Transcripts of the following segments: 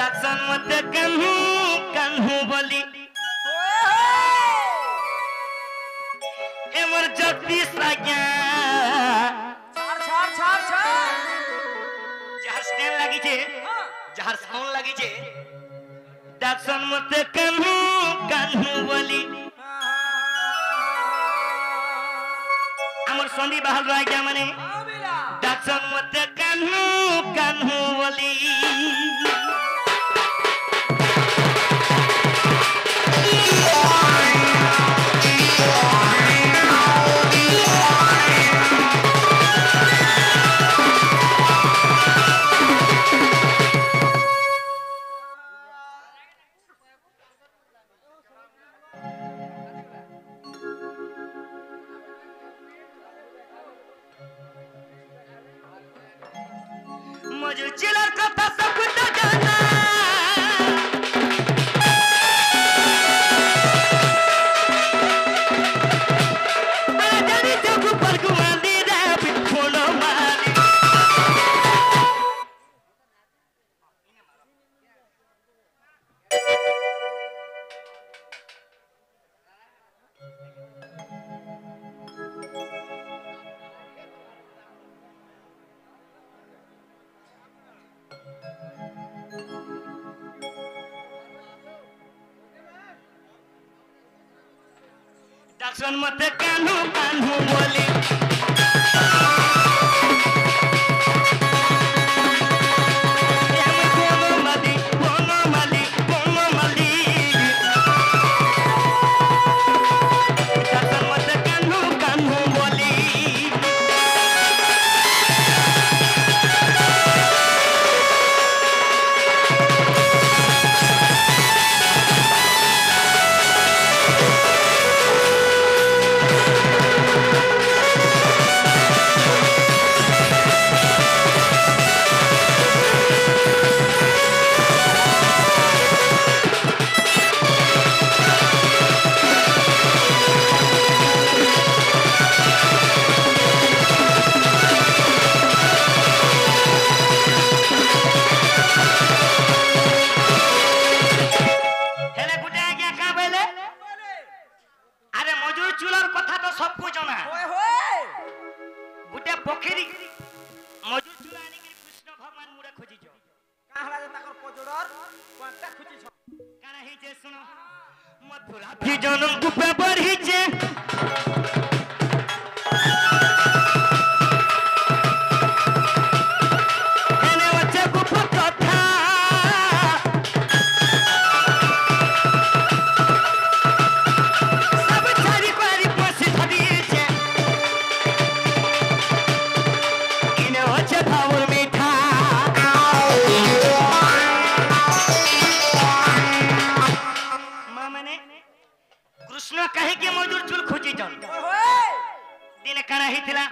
डाक्सन मत कन्हू कन्हू बोली एमर जगदीश आज्ञा जहार स्टैंड लगी छे जहार साउंड लगी छे डाक्सन मत कन्हू कन्हू बोली अमर संदी बहाल आज्ञा माने डाक्सन मत कन्हू कन्हू बोली मुझे चिलर कथा सब कुछ जाना जानी जब पर गुमानी रे बिठोलो मारी डाक्सन मत कान्हू कान्हू बोली जनम गुप्ता बढ़ी चे एने वच्चे गुप्ता कथा सब छारी पारी पसी धरी चे इने वच्चे भावर मीठा कृष्ण कहे के मजूर चुल खोजी जन दिन कना हिथिला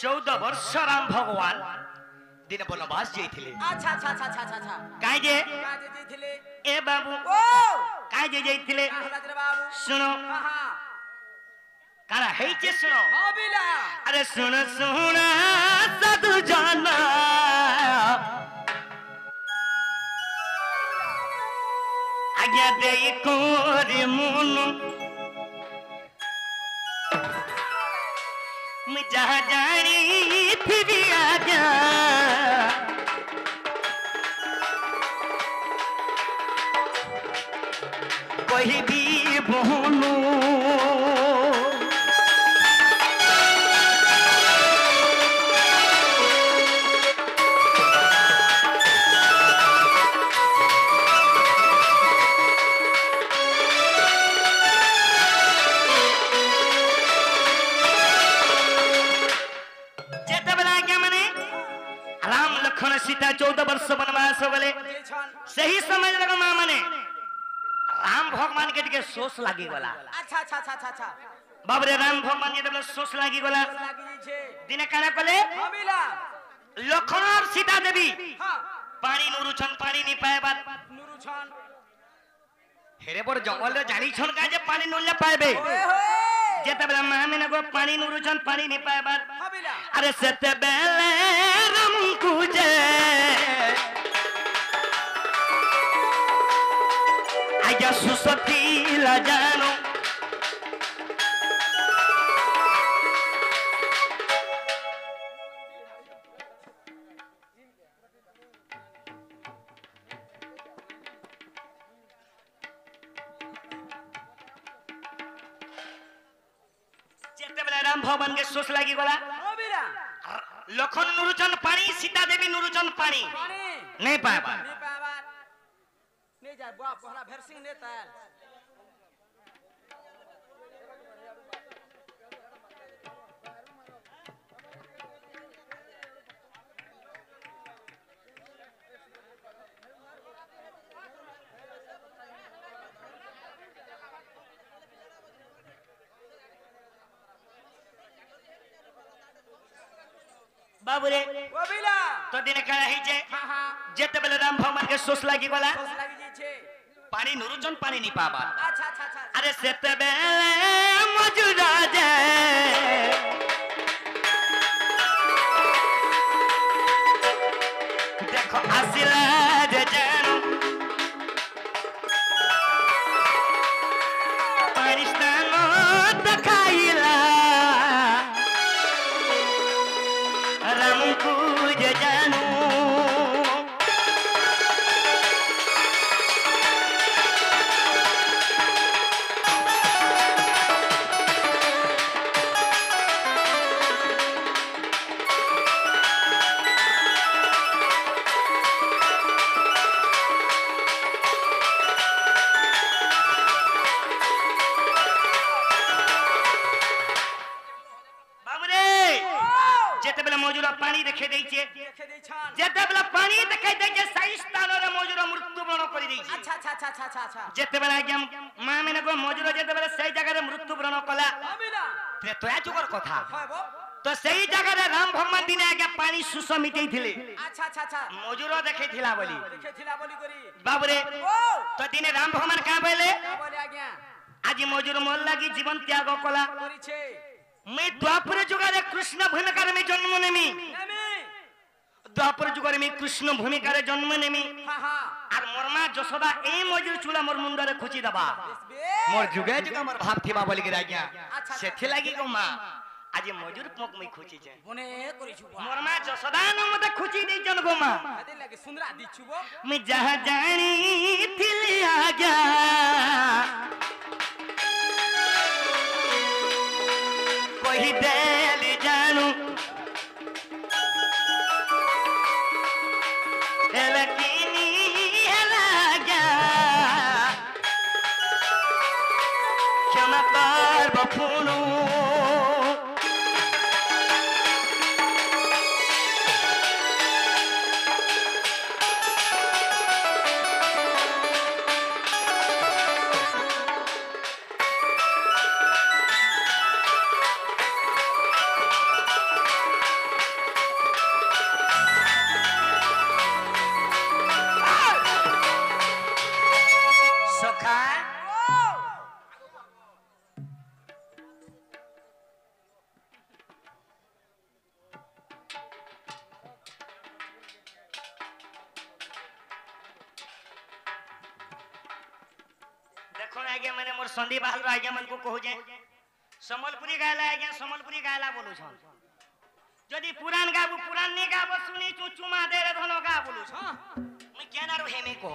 14 वर्ष राम भगवान दिन वनवास जइथिले अच्छा अच्छा अच्छा अच्छा अच्छा काहे जे जइथिले ए बाबू ओ काहे जे जइथिले बाबू सुनो हां कना हे जे सुनो हां बिला अरे सुन सुन साधु जाना आज्ञा दे कोरे मुनु मैं जहाँ जानी फिर आज्ञा कोई भी बोलू सीता 14 वर्ष वनवास गले सही समय लगा मां मने राम भगवान के सोच लागी गला अच्छा अच्छा अच्छा अच्छा बाबरे राम भगवान के सोच लागी गला दिने काना कले हमिला लखन और सीता देवी पानी नुरुछन पानी नि पाए बात नुरुछन हेरे पर जंगल रे जानी छन का जे पानी नुल्ले पाएबे जेते बेला माने नको पानी नुरुछन पानी नि पाए बात अरे सेते बेले राम कुजे आज्ञा सुसतीला जानो जेतेबेले राम भगवान के सोच लागी गला ओ बीरा लखन नुरुचन पानी सीता देवी नुरुचन पानी पानी नहीं पाएबा नहीं पावा नहीं जा बुआ पहला भेरसिंह ने ताल बाबू रे ओ बीरा तो दिन करा ही जे हां हां जेतेबेले राम भगवान के सोच लागी गला सोच लागी जी छे पानी नुरुचन पानी नहीं पाबा अच्छा अच्छा अच्छा अरे सेतेबेले मौजूदा जे देखो आसिला जे जानो पानी स्नानो दखाइला राम पूज जानो जेतेबेले मौजूदा पानी देखे दैछे देखे दे छान जेतेबेले पानी देखे दैछे सही स्थान रे मौजूदा मृत्युवरण करि दैछे अच्छा अच्छा अच्छा अच्छा अच्छा अच्छा जेतेबेले आज्ञा मां मेने को मौजूदा जेतेबेले सही जगह रे मृत्युवरण कला ओ बीरा ते तोया जुगर कथा हाय बो तो सही जगह रे राम भगवान दिने आज्ञा पानी सुस मिटेई थिले अच्छा अच्छा अच्छा मौजूदा देखे थिला बोली देखे थिला बोली करी बाबू रे ओ तो दिने राम भगवान का बोले क्या बोले आज्ञा आज मौजूद मोल लागी जीवन त्याग कला करी छे मैं द्वापर जुगारे कृष्ण भूमिकार में जन्म नेमी नेमी द्वापर जुगारे में कृष्ण भूमिकार जन्म नेमी हां हां আর মোর মা যশোদা এই মজুর চুলা মোর মুন্ডরে খুচি দেবা বেশ মোর যুগে যুগে মোর ভাব থিবা বলি গে আজ্ঞা আচ্ছা। সেথি লাগি গো মা আজি মজুর পক মই খুচিছে বনে করিছু বুয়া মোর মা যশোদা ন মতে খুচি দেইছন গো মা আদে লাগে সুন্দরা দিছু বো মই যাহা জানি থিলি আজ্ঞা কহি দেলি জানু এলকিনি এলাগা ক্ষমা করব পুনু সখা देखो आगे मैंने मोर संदीप बाहर आगे मन को कहू जे समलपुरी गायला आगे समलपुरी गायला बोलू छन जदी पुराण गाबू पुराण ने गाबो सुनी चुचुमा दे रे धनो गा बोलू छन हां मैं केना रो हेमे को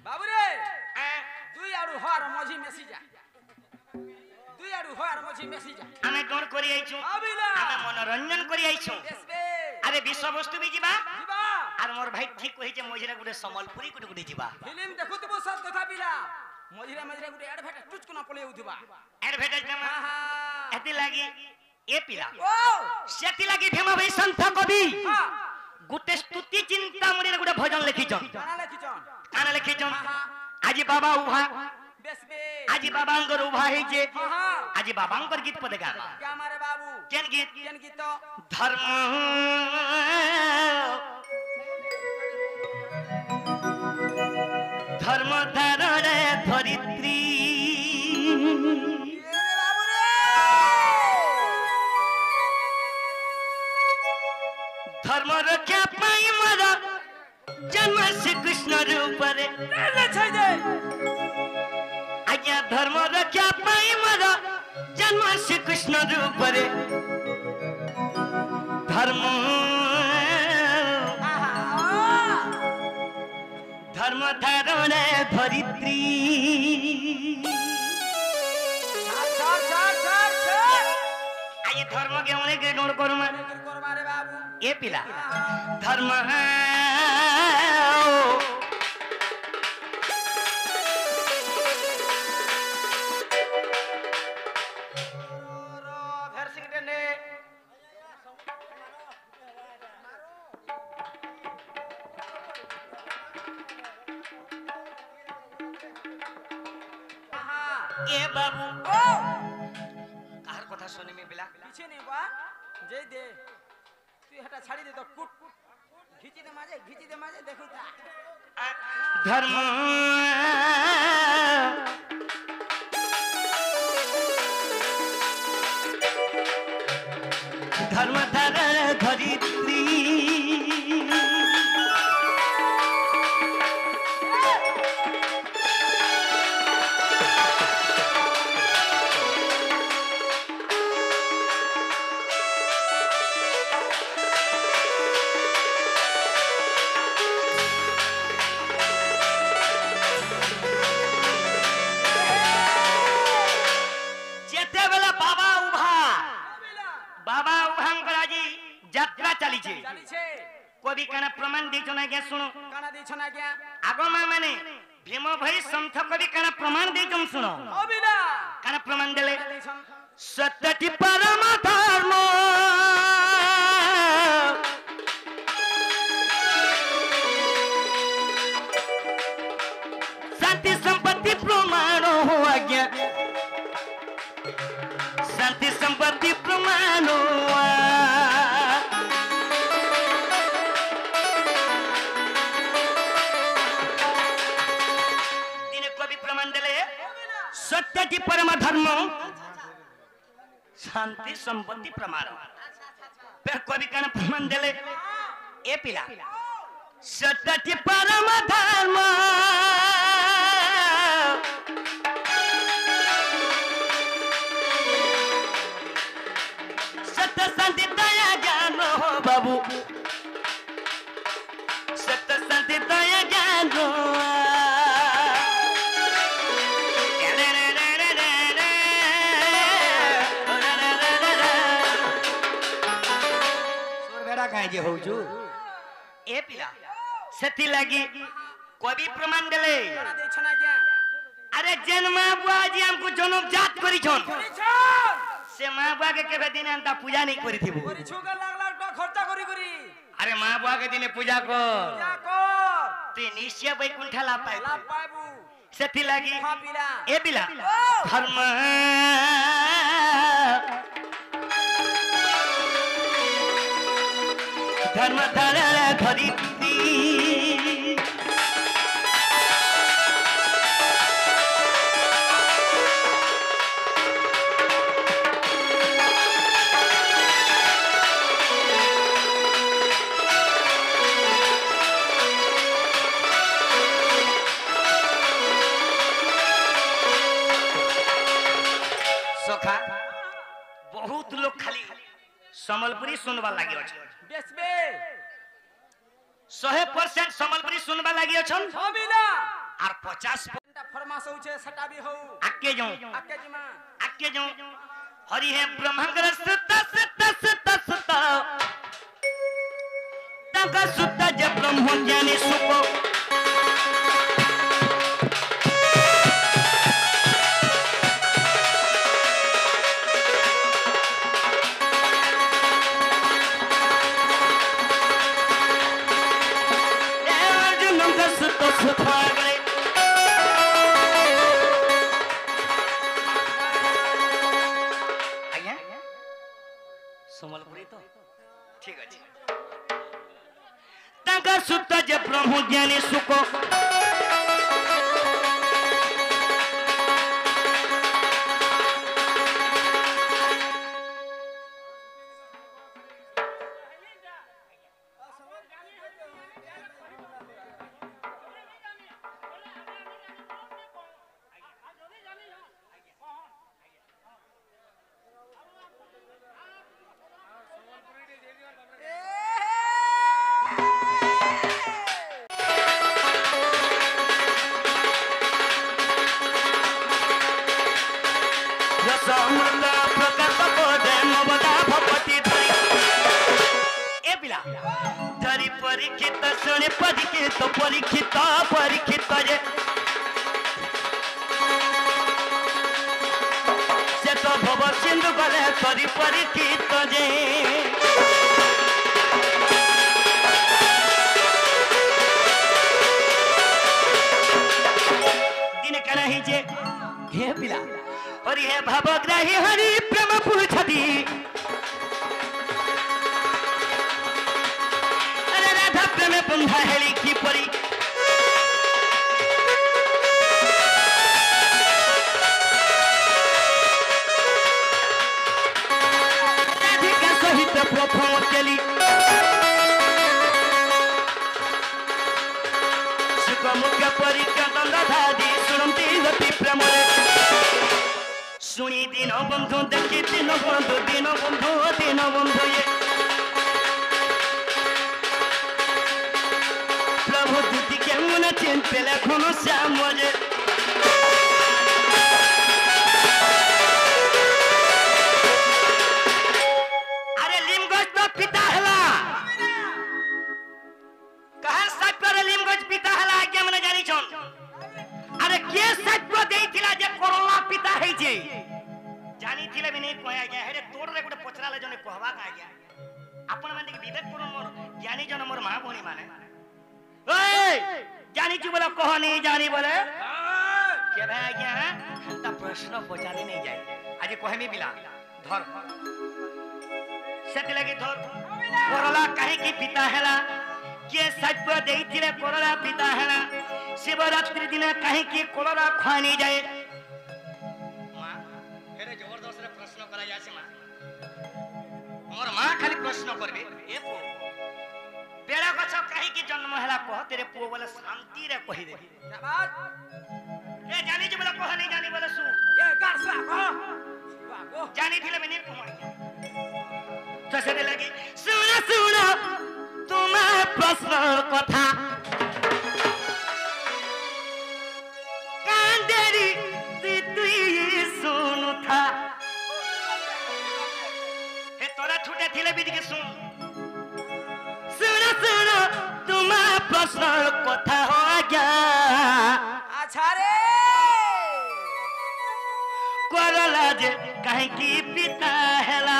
बाबू रे आ দুই আড়ু হর মঝি মেসি যা দুই আড়ু হর মঝি মেসি যা আমি কোন করি আইছু আবিলা আমি মনোরঞ্জন করি আইছু বেশ বে আরে বিষয় বস্তু বি যিবা দিবা আর মোর ভাই ঠিক কইছে মজিরা গুটে সমলপুরি গুটে গুটে যিবা ফিল্ম দেখুতবো সব কথা বিলা মঝিরা মঝিরা গুটে এডভার্টাইজ টুচকো না পলে উঠিবা এডভার্টাইজ দেমা হ্যাঁ হ্যাঁ এতি লাগি এ পিলা ও সেতি লাগি ভীমা ভাই সন্ত কবি হ্যাঁ গুটে স্তুতি চিন্তামণির গুটে ভজন লিখিছন কানা লেখিছন কানা লিখিছন হ্যাঁ হ্যাঁ আজি বাবা উভা বেশ বে আজি বাবাঙ্কর উভা হইছে হ্যাঁ হ্যাঁ আজি বাবাঙ্কর গীত পদে গাবা কে আমারে বাবু কেন গীত কেন গীত ধর্ম ধর্ম ধারণে ধরিত্রী এ বাবু রে ধর্ম রক্ষা পাই মর জন্ম শ্রীকৃষ্ণ রূপরে লে ছাই দে धर्म रक्षा पाई मोर जन्म श्री कृष्ण रूप रे धर्म धर्म धारण धरित्री आई धर्म के उन्हें के नोट करू मैं ये पिला धर्म ए बाबू कार कथा सुने में बिला पीछे नहीं बा जय दे तू हटा छाड़ी दे तो कुट घिची दे माजे देखो ता धर्म धर्म धारण धरित्री कवि काना प्रमाण देछो ना क्या सुनो काना देछो ना क्या आगो मा माने भीम भाई संत कवि काना प्रमाण देछो सुनो अबिला काना प्रमाण देले सत्यति परम धर्म शांति संपत्ति प्रमाण हो आज्ञा शांति संपत्ति प्रमाण हो सत्यति परम धर्म शांति संपत्ति प्रमाण फिर कवि कण प्रमाण देले ए पिला सत्यति परम धर्म सत्य शांति दया ज्ञान हो बाबू सत्य शांति दया ज्ञान हो जे होजु ए पिला सेति लागी कवि प्रमाण देले काना देछो ना क्या अरे जन्म बुआ जी हमको जन्म जात करी छन से मां बुआ के केबे दिन अंता पूजा नहीं करी थिबो करी छुगा लाख लाख टका खर्चा करी अरे मां बुआ के दिन पूजा कर तू निश्चय बैकुंठ ला पाबू सेति लागी हां पिला ए पिला धर्म धर्म धारण धरित्री सखा बहुत लोग खाली संबलपुरी सुनवा लगे अछि बेसबे 100% संबलपुरी सुनवा लगी अछन हबिला आर 50 फरमास होछे सटा भी हो आके जाऊं आके जाऊं हरि है ब्रह्मंगर सुत तक सुत ज ब्रह्म ज्ञानी सुको संबलपुरी तो ठीक है तंका सुत ज ब्रह्म ज्ञानी सुको ଶୁଣି ପରୀକ୍ଷିତ ପରୀକ୍ଷିତ ପରୀକ୍ଷିତ ଯେ ସେ ତ ଭବ ସିନ୍ଧୁ ଗଲେ କରି ପରୀକ୍ଷିତ ଯେ ଦିନେ କାଣା ହେଇଛେ हे पिला और हे भावग्राही हरि प्रेम पूछती अरे राधा प्रेम बंधा हेली की परी राधिका सहित प्रथम चली सुख मुख्य परीक्षा दंडधारी शुणती गति प्रेम শুনি দিন বন্ধু দেখি দিন বন্ধু ये প্রভু দুটি কেমন আছেন পেলে কোনো শ্যাম যে আরে লিমগজ তো পিতা হেলা কাহার সাপ্যরে লিমগজ পিতা হেলা আজ্ঞা মানে জানিছন আরে কে সাপ্য দেইছিলা যে করলা পিতা হইছে জানিছিলে বিনে কয়া গয়া হেরে তোরে গোটে পচরালে জনে कहवा কা গয়া আপন মানে কি বিবেক করুন মোর জ্ঞানী জন মোর মা ভনি মানে ওই জানিছু বলে কহনি জানি বলে কে ভাই গয়া তা প্রশ্ন পচারি নাই যায় আজ কহেমি বিলা ধর সেতে লাগি ধর করলা কাহে কি পিতা হেলা কে সাপ্য দেইছিলে করলা পিতা হেলা শিবরাত্রি দিনে কাহে কি করলা খানি যায় प्रश्न करा जासे मा मोर मां खाली प्रश्न करबे ए पो बेड़ा गछ काहे की जन्म हला कह तेरे पो बोले शांति रे कहि दे क्या बात ए जानी जे बोले कह नहीं जानी बोले सु ए गारसा कह जानी थिले बने कमाई तो से लगी सुना तुम प्रश्न कथा कांदेरी तू सुनु था तोरा छूटे थिले भी के सुन तुम प्रश्न कथा हो गया अच्छा रे करला जे कहीं की पिता हेला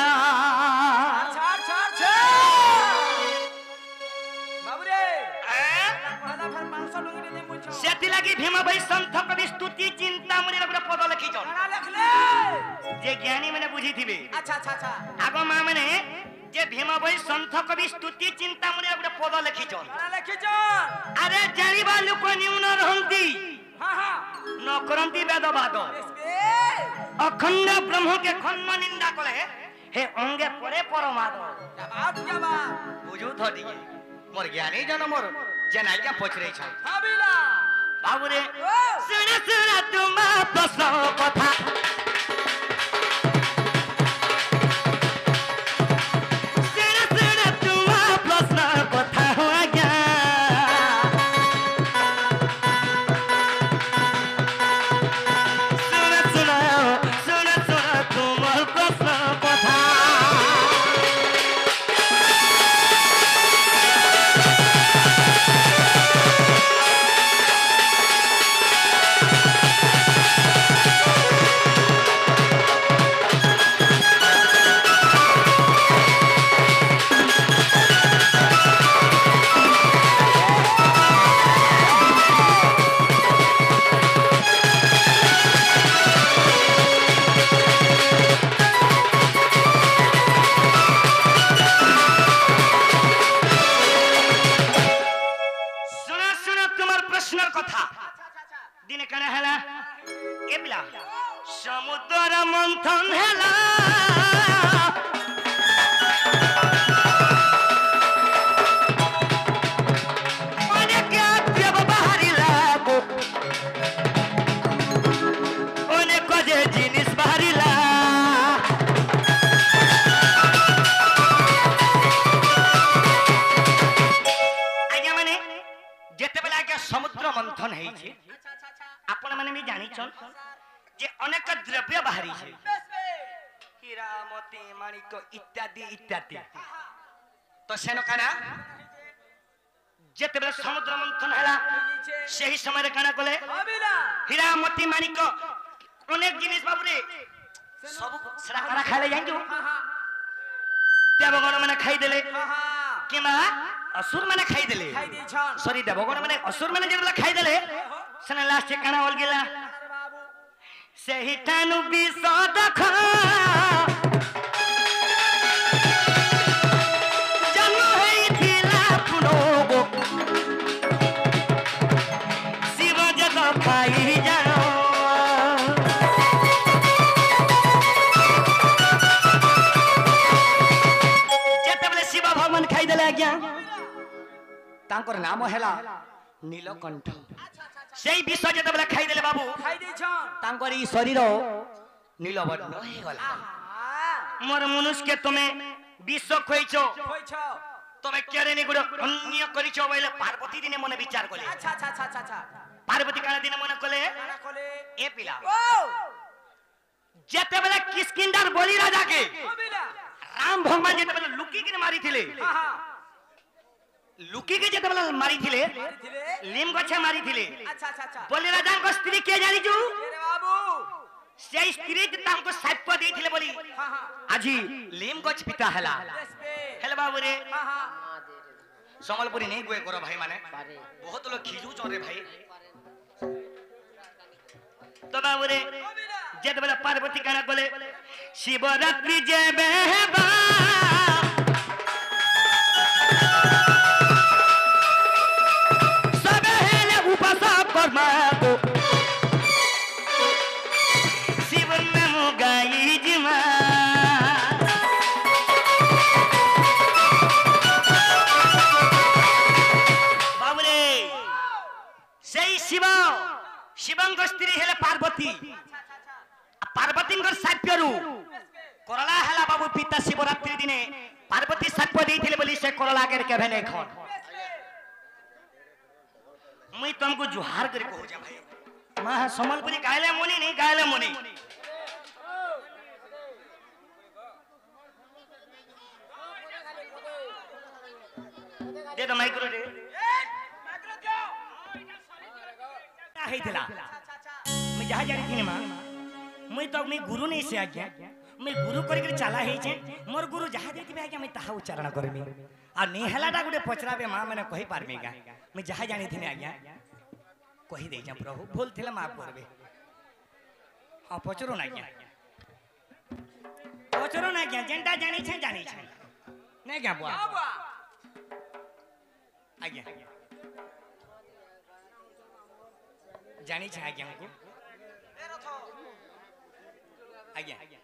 बाबू रे कहला फिर 500 डंगरी दे मुछ सेति लागि भीम भाई संत कवि स्तुति चिंता मुनि रे पद लिखि छ ना लिख ले जे ज्ञानी माने बुझी थिबे अच्छा आगो मा माने जे भीम भाई संत कवि स्तुति चिंता मुनि रे पद लिखि छ ना लिखि छ अरे जानिबा लोक न्यून रहंती हां न करंती वेदवाद अखंड ब्रह्म के खंड निंदा कले हे अंगे परे परमाद क्या बात बुझू थो दिए मोर ज्ञानी जन मोर जनाइका पछरे छ हाबिला बाबू रे सुना तुम प्रश्न कथा सुना तुम प्रश्न कथा हो गया सुना तुम प्रश्न कथा समुद्र मंथन हेला जिनिस बाहरिला आज्ञा माने जेते बेला के समुद्र मंथन हेई छे आपण माने भी जानि छन जे अनेक द्रव्य बाहरी छे हीरा मोती माणिक इत्यादि इत्यादि तो सेनो काना जेते बेले समुद्र मंथन हला सही समय रे काना कले अबिला हीरा मोती माणिक अनेक जिनिस बाबू रे सब सरा करा खाले जाइजो हां हां देवगण माने खाई देले हां हां किमा असुर माने खाई देले खाई दे छन सॉरी देवगण माने असुर माने जेबला खाई देले सने लास्ट काना होल गेला अरे बाबू सही टानु विष देख जन्म हेइथिला पुरोगो शिव जग खाई जाओ जेतेबेले शिव भगवान खाई देले आज्ञा तांकर नाम हेला नीलकंठ सेई विष जेतेबेले खाई देले बाबू खाई दे छन तांकर ई शरीर नीलवर्ण हो गला आहा मोर मनुष्य के तुम्हें विष खोइछो होई छ তুমি কেরে নি গুড় অন্য করিছো বলে পার্বতী দিনে মনে বিচার কলে अच्छा अच्छा अच्छा अच्छा अच्छा পার্বতী কাল দিনে মনে কলে काना खोले এ পিলা ओ যেতে বেলা কিষ্কিন্দার বলি রাজাকে अबिला রাম ভগবান যেতে বেলা লুকি কে মারি থিলে हां हां লুকি কে যেতে বেলা মারি থিলে मारी थिले লিম গছে মারি থিলে अच्छा अच्छा अच्छा বলি রাজাଙ୍କ স্ত্রী কে জানিছু अरे बाबू সেই স্ত্রী তাଙ୍କୁ সাপ্য ଦେଇଥିଲେ বলি हां हां আজি লিম গছ পিতা হেলা देश पे হেলে বাবু রে हां हां সম্বলপুরি নেই গুয়ে করো ভাই মানে বহুত লোক খিজু চরে ভাই তো বাবু রে अबिला যেতে বেলা পার্বতী কানা বলে শিবরাত্রি যেবে বা সবে হেলে উপাস কর্মা গো শিব নাম গাই জিমা বাবুরে সেই শিব শিবঙ্গ স্ত্রী হেলে পার্বতী পার্বতীঙ্কর সাপ্যরু করলা হেলা বাবু পিতা শিবরাত্রি দিনে পার্বতী সাপ্য ଦେଇଥିଲେ ବୋଲି ସେ করলা আগে কেভে নাই খন মুই তুমকু জুহার করে কহু যা ভাই মা সম্বলপুরি গাইলে মনি नहीं গাইলে মনি দে তো মাইক্রো দে माइक्रो दियो ता हेइथिला अच्छा अच्छा मैं जहाँ जानी थी माँ मैं तो मैं गुरु नहीं से आज्ञा मैं गुरु करके चला है जे मोर गुरु जहाँ देती भी आज्ञा मैं ताहा उच्चारण करमी आ नेहलाटा गुटे पचराबे माँ मैंने कहि पारमीगा मैं जहाँ जानी थी आज्ञा कहि दे जा प्रभु भूल थिला माफ करबे हां पचरो ना आज्ञा पचरो ना आज्ञा जेंटा जानी छे नहीं क्या बुआ बाबा आज्ञा जानी छे आज्ञा को मेरा थो आज्ञा